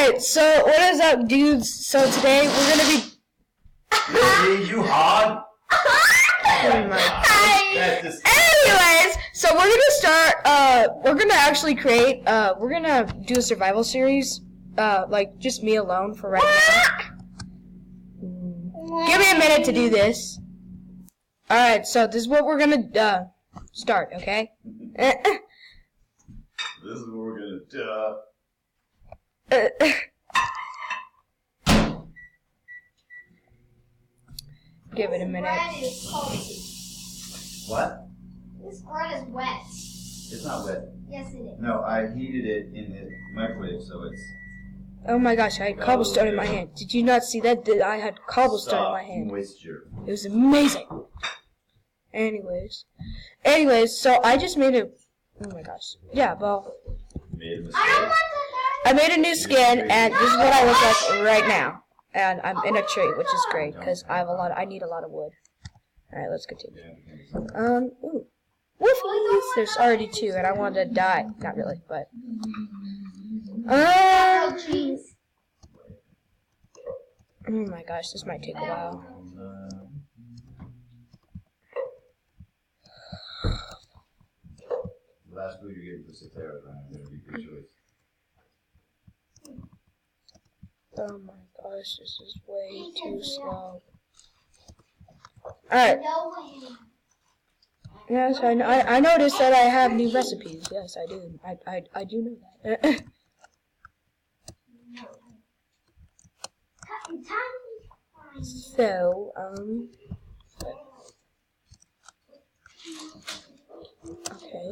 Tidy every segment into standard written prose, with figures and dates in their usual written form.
Alright, so what is up, dudes? So today we're gonna be. Really, you hard? Oh my God. Anyways, so we're gonna start. We're gonna actually create. We're gonna do a survival series. Like just me alone for right now. Give me a minute to do this. Alright, so this is what we're gonna start. Okay. This is what we're gonna do. Give it a minute. Bread is cold. What? This bread is wet. It's not wet. Yes, it is. No, I heated it in the microwave, so it's. Oh my gosh, I had cobblestone in my hand. Did you not see that? I had cobblestone in my hand. Moisture. It was amazing. Anyways, so I just made a. Oh my gosh. Yeah, well, Made a mistake. I made a new skin, and this is what I look like right now. And I'm in a tree, which is great because I need a lot of wood. All right, let's continue. Ooh, woofies. There's already 2, and I wanted to die. Not really, but. Cheese. Oh my gosh, this might take a while. The last food you gave for 6 hours, Ryan, is gonna be your choice. Oh my gosh, this is way too slow. Alright. Yes, I noticed that I have new recipes. Yes, I do. I do know that. So, okay,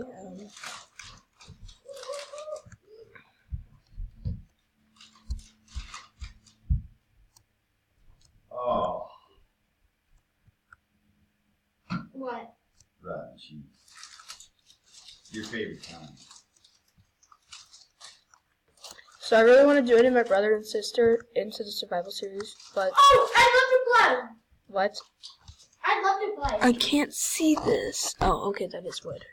Oh. What? Rotten cheese. Your favorite kind. So I really want to join in my brother and sister into the survival series, but Oh, I'd love to play. what? I'd love to play. I can't see this. Oh, okay, that is wood.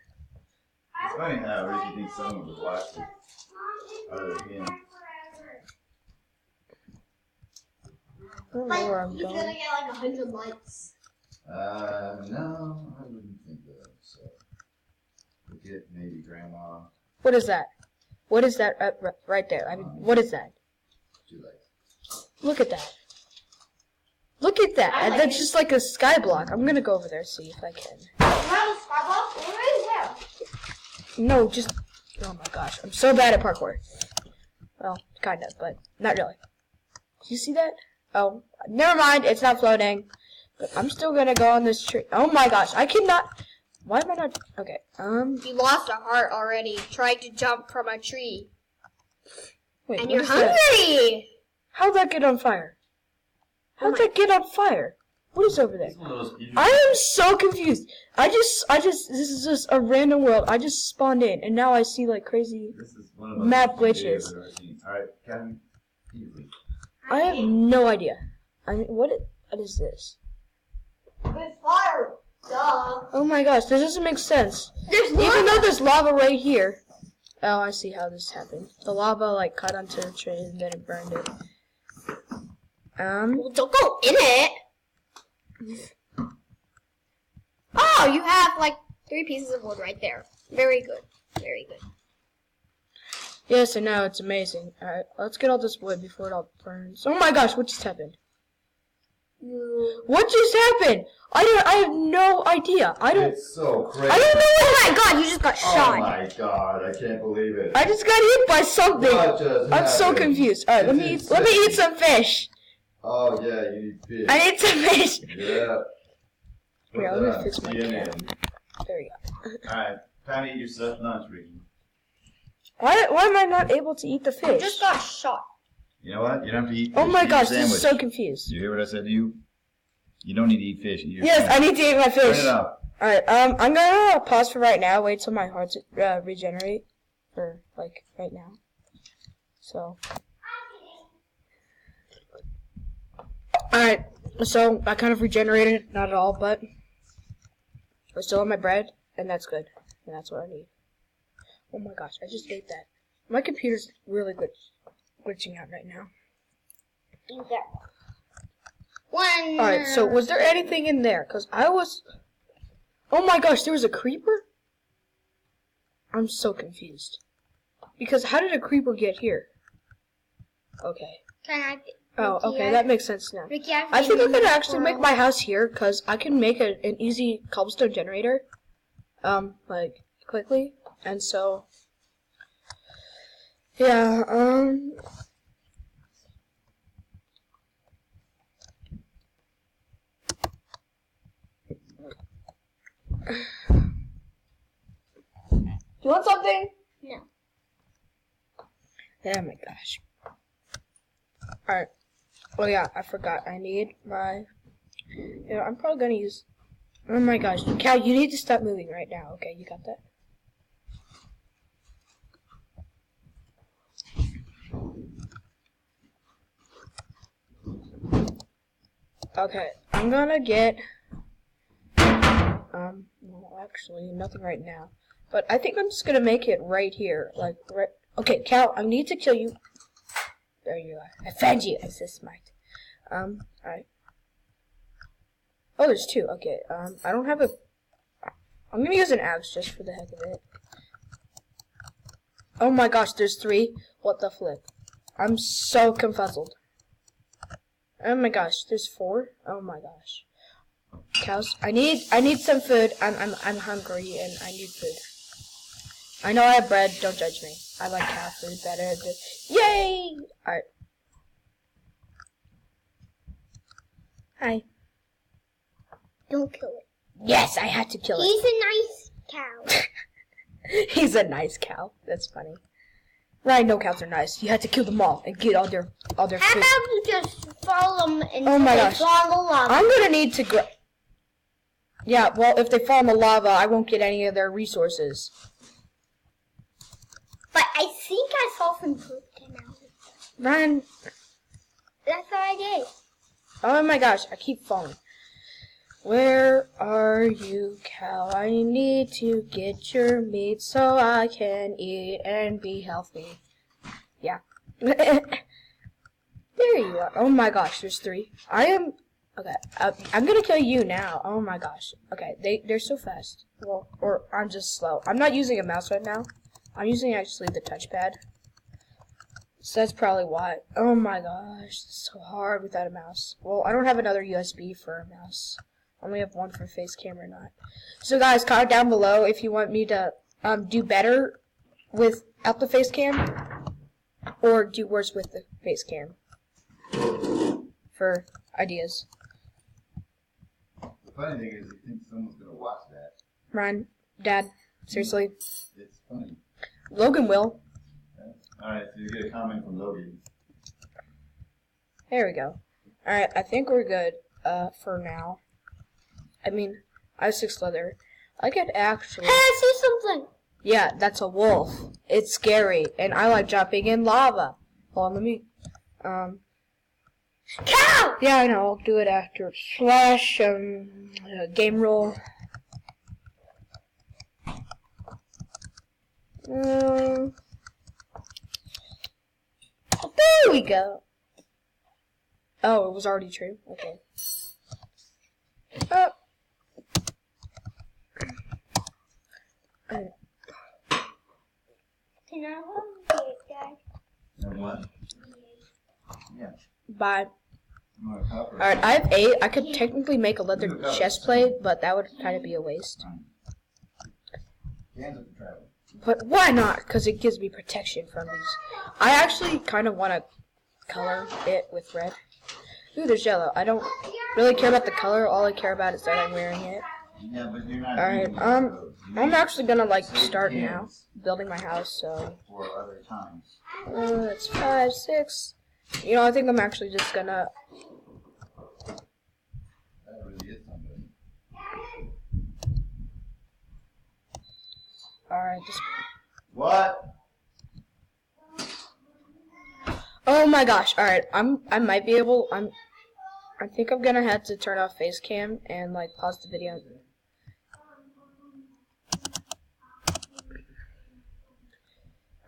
It's funny how Ricky thinks someone would watch it other than him. I don't know where I'm He's gonna going. get like 100 likes. No, I wouldn't think that. So, we get maybe grandma. What is that? What is that right there? I mean, what is that? Too late. Look at that. Look at that. I like That's it. just like a sky block. I'm gonna go over there and see if I can. You have a Starbucks? Where is there? No, just. Oh my gosh, I'm so bad at parkour. Well, kind of, but not really. Do you see that? Oh, never mind. It's not floating. But I'm still gonna go on this tree. Oh my gosh, I cannot. Why am I not? Okay. You lost a heart already trying to jump from a tree. Wait. And what you're is that? hungry! How'd that get on fire? How'd that get on fire? What is over there? It's one of those I am so confused. This is just a random world. I just spawned in, and now I see like crazy. This is one of those Map videos glitches. I've ever seen. All right, Kevin. Easy. I have no idea. I mean, what is this? With fire. Duh. Oh my gosh, this doesn't make sense. There's Even though there's lava right here. Oh, I see how this happened. The lava like cut onto the tree and then it burned it. Well, don't go in it! Oh, you have like 3 pieces of wood right there. Very good. Very good. Yes, I know, it's amazing. Alright, let's get all this wood before it all burns. Oh my gosh, what just happened? What just happened? I have no idea. It's so crazy. I don't know Oh what my god, you just got Oh shot! my god, I can't believe it. I just got hit by something. What just I'm so happened? confused. Alright, let me eat some fish. Oh yeah, you need fish. I need some fish. Yeah. Put Here, let that me on fix my CNN. camera. There we go. Alright, time to eat yourself lunch, Ricky. Why am I not able to eat the You fish? just got shot. You know what? You don't have to eat fish. Oh my Eat gosh, your this is sandwich. so confused. You hear what I said to you? You don't need to eat fish. Eat your Yes, I sandwich. need to eat my Turn fish. it off. Alright, I'm gonna pause for right now, wait till my heart regenerate. For, like, right now. So. Alright, so I kind of regenerated, not at all, but I still have my bread, and that's good. And that's what I need. Oh my gosh, I just ate that. My computer's really good. glitching out right now. You get one. Alright, so was there anything in there? Because I was... Oh my gosh, there was a creeper? I'm so confused. Because how did a creeper get here? Okay. Can I? Oh, okay, that makes sense now. Ricky, I think I'm gonna actually make my house here, because I can make an easy cobblestone generator. Like, quickly. And so... Yeah, You want something? No. Oh my gosh. Alright. Oh yeah, I forgot. I need my... Yeah, I'm probably gonna use... Oh my gosh. Cal, you need to stop moving right now. Okay, you got that? Okay, I'm gonna get... well, actually, nothing right now. But I think I'm just gonna make it right here. Like, right... Okay, Cal, I need to kill you. There you are. I found you. I'm so smart. Alright. Oh, there's two. Okay, I don't have a... I'm gonna use an axe just for the heck of it. Oh my gosh, there's three. What the flip? I'm so confuzzled. Oh my gosh, there's four. Oh my gosh. Cows, I need some food. I'm hungry and I need food. I know I have bread. Don't judge me. I like cow food better. Yay! All right. Hi. Don't kill it. Yes, I had to kill it. He's a nice cow. He's a nice cow. That's funny. Right, no cows are nice. You had to kill them all and get all their How food. about you just follow them and Oh my gosh. fall in the lava? I'm gonna need to Yeah, well, if they fall in the lava, I won't get any of their resources. But I think I saw some poop come out. Run. That's what I did. Oh my gosh, I keep falling. Where are you, cow? I need to get your meat so I can eat and be healthy. Yeah. There you are. Oh my gosh, there's three. Okay, I'm gonna kill you now. Oh my gosh. Okay, they're so fast. Well, or I'm just slow. I'm not using a mouse right now. I'm using actually the touchpad. So that's probably why. Oh my gosh, it's so hard without a mouse. Well, I don't have another USB for a mouse. I only have one for face cam or not. So guys, comment down below if you want me to do better without the face cam or do worse with the face cam for ideas. The funny thing is, you think someone's gonna watch that. Ryan, Dad, seriously, It's funny. Logan will. Alright, so you get a comment from Logan. There we go. Alright, I think we're good for now. I mean, I have 6 leather. I could actually... Hey, I see something. Yeah, that's a wolf. It's scary, and I like jumping in lava. Hold on, let me... Cow! Yeah, I know, I'll do it after. Slash, game roll. There we go. Oh, it was already true? Okay. Can I hold it, Dad? And what? Yeah. Bye. You want a cup or Alright, I have 8. I could technically make a leather chest plate, but that would kind of be a waste. Hands up for travel. But why not? Because it gives me protection from these. I actually kind of want to color it with red. Ooh, there's yellow. I don't really care about the color. All I care about is that I'm wearing it. Yeah, but you're not Alright, using those. You I'm actually gonna like save start now hands building my house. So for other times. that's 5, 6. You know, I think I'm actually just gonna. That really is something. Alright, just. What? Oh my gosh! Alright, I might be able. I think I'm gonna have to turn off face cam and like pause the video.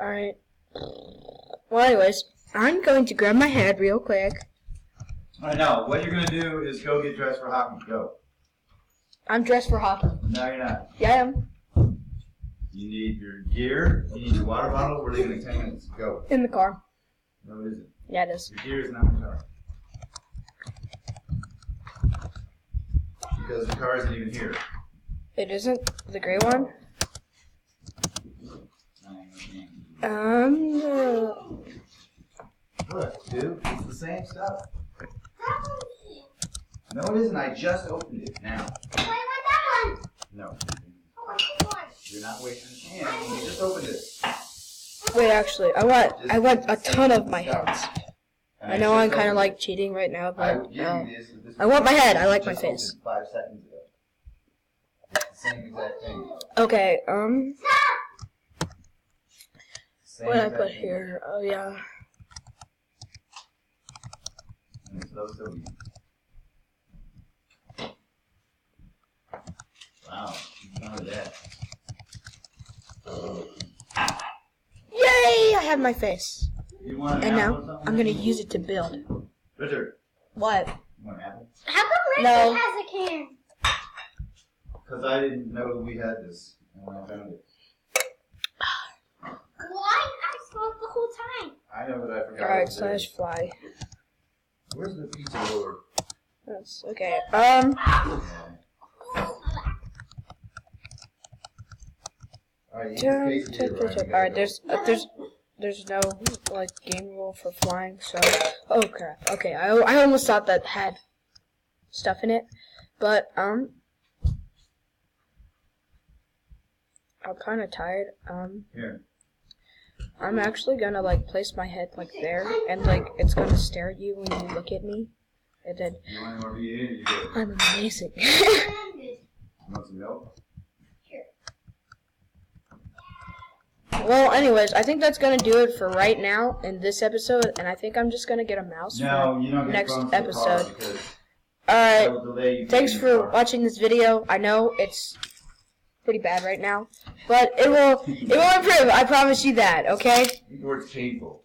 Alright. Well, anyways, I'm going to grab my head real quick. Alright, now, what you're going to do is go get dressed for hockey. Go. I'm dressed for hockey. No, you're not. Yeah, I am. You need your gear. You need your water bottle. We're leaving in 10 minutes. Go. In the car. No, it isn't. Yeah, it is. Your gear is not in the car. Because the car isn't even here. It isn't the gray one? Look, dude, it's the same stuff. No, it isn't. I just opened it now. Why want that one? No. I want this one. You're not wasting time. You just opened it. Wait, actually, I want a ton of my heads. And I know I'm just kind of opened like cheating right now, it. I will but give you this. This I want my head. I like my just face. opened 5 seconds ago. It's the same exact thing. Okay, Same what did I exact put thing. here? Oh, yeah. And it's low sodium. Wow, none of that. Yay! I have my face. You want an And apple or now, something? I'm gonna use it to build. Richard, What? you want an apple? How come Richard No. has a can? Because I didn't know we had this, and when I found it. Why? I smoked the whole time. I know, but I forgot. Alright, it was there. slash fly. Where's the pizza roller? That's okay. Alright, Alright, there's no like game rule for flying, so oh crap. Okay, I almost thought that had stuff in it, but I'm kind of tired. Here. I'm actually gonna like place my head like there, and like it's gonna stare at you when you look at me, and then You want any more V8 or you good? I'm amazing. You want some milk? Well, anyways, I think that's gonna do it for right now in this episode, and I think I'm just gonna get a mouse No, for you don't get next phones for the car episode. because Alright, that will delay you thanks getting in the for car. watching this video. I know it's pretty bad right now, but it will improve. I promise you that. Okay. The word's painful.